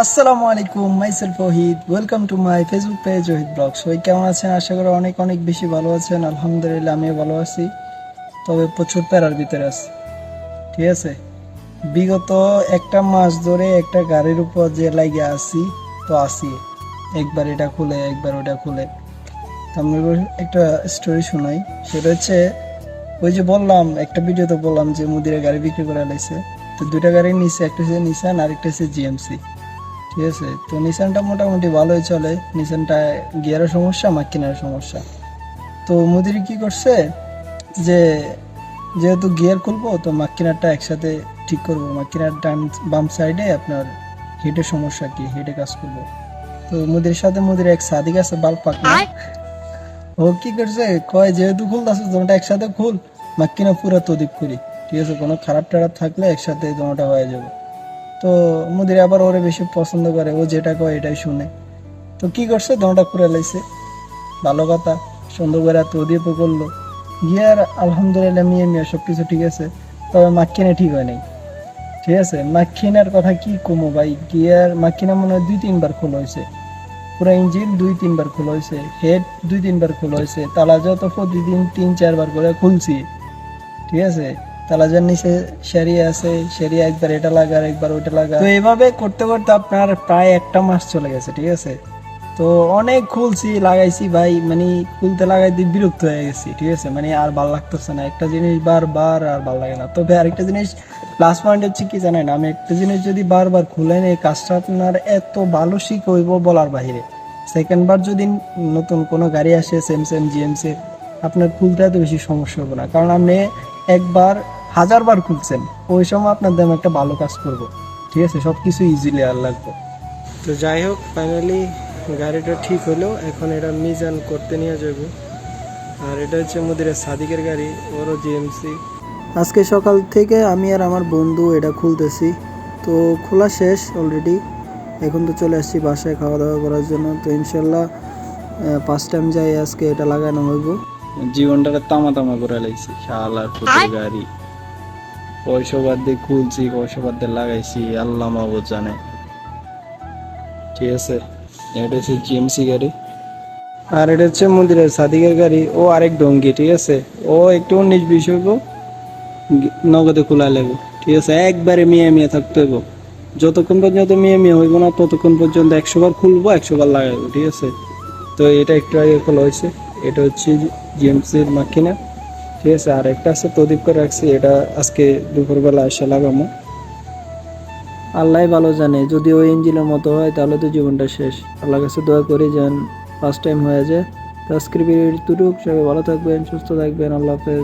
আসসালামু আলাইকুম, myself Ohid. Welcome to my Facebook page Ohid blog. সবাই কেমন আছেন? আশা করি অনেক অনেক বেশি ভালো আছেন। আলহামদুলিল্লাহ আমিও ভালো আছি, তবে প্রচুর প্যারার ভিতরে আছি। ঠিক আছে, বিগত একটা মাস ধরে একটা গাড়ির উপর যে লাগিয়ে আছি, তো আছি একবার এটা খুলে একবার ওটা খুলে। তো আমি একটা স্টোরি শোনাই। সেটা হচ্ছে, ওই যে বললাম একটা ভিডিওতে বললাম যে মুদিরে গাড়ি বিক্রি করে লাইছে। তো দুইটা গাড়ি নিচ্ছে, একটা হচ্ছে নিসান আর একটা হচ্ছে জিএমসি। ঠিক আছে, তো নিসানটা মোটামুটি ভালোই চলে। নিসানটা গিয়ারের সমস্যা, মাক্কিনার সমস্যা। তো মুদির কি করছে যে, যেহেতু গিয়ার খুলবো তো মাক্কিনারটা একসাথে ঠিক করবো। মাক্কিনার ডান বাম সাইডে আপনার হিটের সমস্যা, কি হিটে কাজ করবো। তো মুদির সাথে মুদির এক সাদিক আছে বাল পাকনা, ও কি করছে, কয় যেহেতু খুলতেছে দোনোটা একসাথে খুল, মাক্কিনা পুরা তদিক করি। ঠিক আছে, কোনো খারাপ টারাপ থাকলে একসাথে দোনোটা হয়ে যাবে। তো মুদির আবার ওরে বেশি পছন্দ করে, ও যেটা কয় এটাই শুনে। তো কি করছে, দোনোটা করে লাইছে। ভালো কথা, সুন্দর করে তো দিয়ে তো করলো। গিয়ার আলহামদুলিল্লাহ মিয়া মিয়া সবকিছু ঠিক আছে, তবে মাক্কিনা ঠিক হয় নাই। ঠিক আছে, মাক্কিনার কথা কি কমো ভাই, গিয়ার মাক্কিনা মনে হয় 2-3 বার খোলা হয়েছে। পুরো ইঞ্জিন 2-3 বার খোলা হয়েছে, হেড 2-3 বার খোলা হয়েছে, তালাজা তো প্রতিদিন 3-4 বার করে খুলছি। ঠিক আছে, তালাজার নিচে সেরিয়া আছে, সেরিয়া একবার এটা লাগা আর একবার ওইটা লাগা। তো এইভাবে করতে করতে আপনার প্রায় একটা মাস চলে গেছে। ঠিক আছে, তো অনেক খুলছি লাগাইছি ভাই, মানে খুলতে লাগাইতে বিরক্ত হয়ে গেছি। ঠিক আছে, মানে আর ভাল লাগতেছে না, একটা জিনিস বারবার আর ভাল লাগে না। তবে আরেকটা জিনিস প্লাস পয়েন্ট হচ্ছে কি জানেন, আমি একটা জিনিস যদি বারবার খুলে নেই, কাজটা আপনার এত ভালো শিখ হইব বলার বাহিরে। সেকেন্ড বার যদি নতুন কোনো গাড়ি আসে সেম সেম জিএমসি, আপনার খুলতে এত বেশি সমস্যা হবে না, কারণ আপনি একবার 1000 বার খুলছেন, ওই সময় আপনার দাম একটা ভালো কাজ করবো। ঠিক আছে, সব কিছু ইজিলি আর লাগবে। তো যাই হোক, ফাইনালি গাড়িটা ঠিক হলো। এখন এটা মিজান করতে নিয়ে যাব। আর এটা হচ্ছে আমাদের সাদিকের গাড়ি, ওরও জিএমসি। আজকে সকাল থেকে আমি আর আমার বন্ধু এটা খুলতেছি। তো খোলা শেষ অলরেডি। এখন তো চলে আসছি বাসায় খাওয়া দাওয়া করার জন্য। তো ইনশাল্লাহ ফার্স্ট টাইম যাই আজকে এটা লাগানো হইব। জীবনটাকে তামা তামা করে লাইছি, শালার পুতের গাড়ি। পয়সা বাদ দিয়ে খুলছি, পয়সা বাদ দিয়ে লাগাইছি, আল্লাহ মাহবুব জানে। ঠিক আছে, এটা হচ্ছে জিএমসি গাড়ি। আর এটা হচ্ছে মন্দিরের সাদিকের গাড়ি, ও আরেক ডঙ্গি। ঠিক আছে, ও একটু 19-20 হইব, নগদে খোলা লাগবে। ঠিক আছে, একবারে মিয়া মিয়া থাকতে হইব। যতক্ষণ পর্যন্ত মিয়া মিয়া হইব না ততক্ষণ পর্যন্ত 100 বার খুলবো, 100 বার লাগাবো। ঠিক আছে, তো এটা একটু আগে খোলা হয়েছে। এটা হচ্ছে জিএমসির মাকিনা। ঠিক আছে, আর একটা আছে প্রদীপ করে রাখছি, এটা আজকে দুপুরবেলা এসে লাগামো। আল্লাহ ভালো জানে, যদি ওই ইঞ্জিনের মতো হয় তাহলে তো জীবনটা শেষ। আল্লাহর কাছে দোয়া করি যেন ফার্স্ট টাইম হয়ে যায়। তো আজকের ভিডিওটি সবাই ভালো থাকবেন, সুস্থ থাকবেন, আল্লাহ হাফেজ।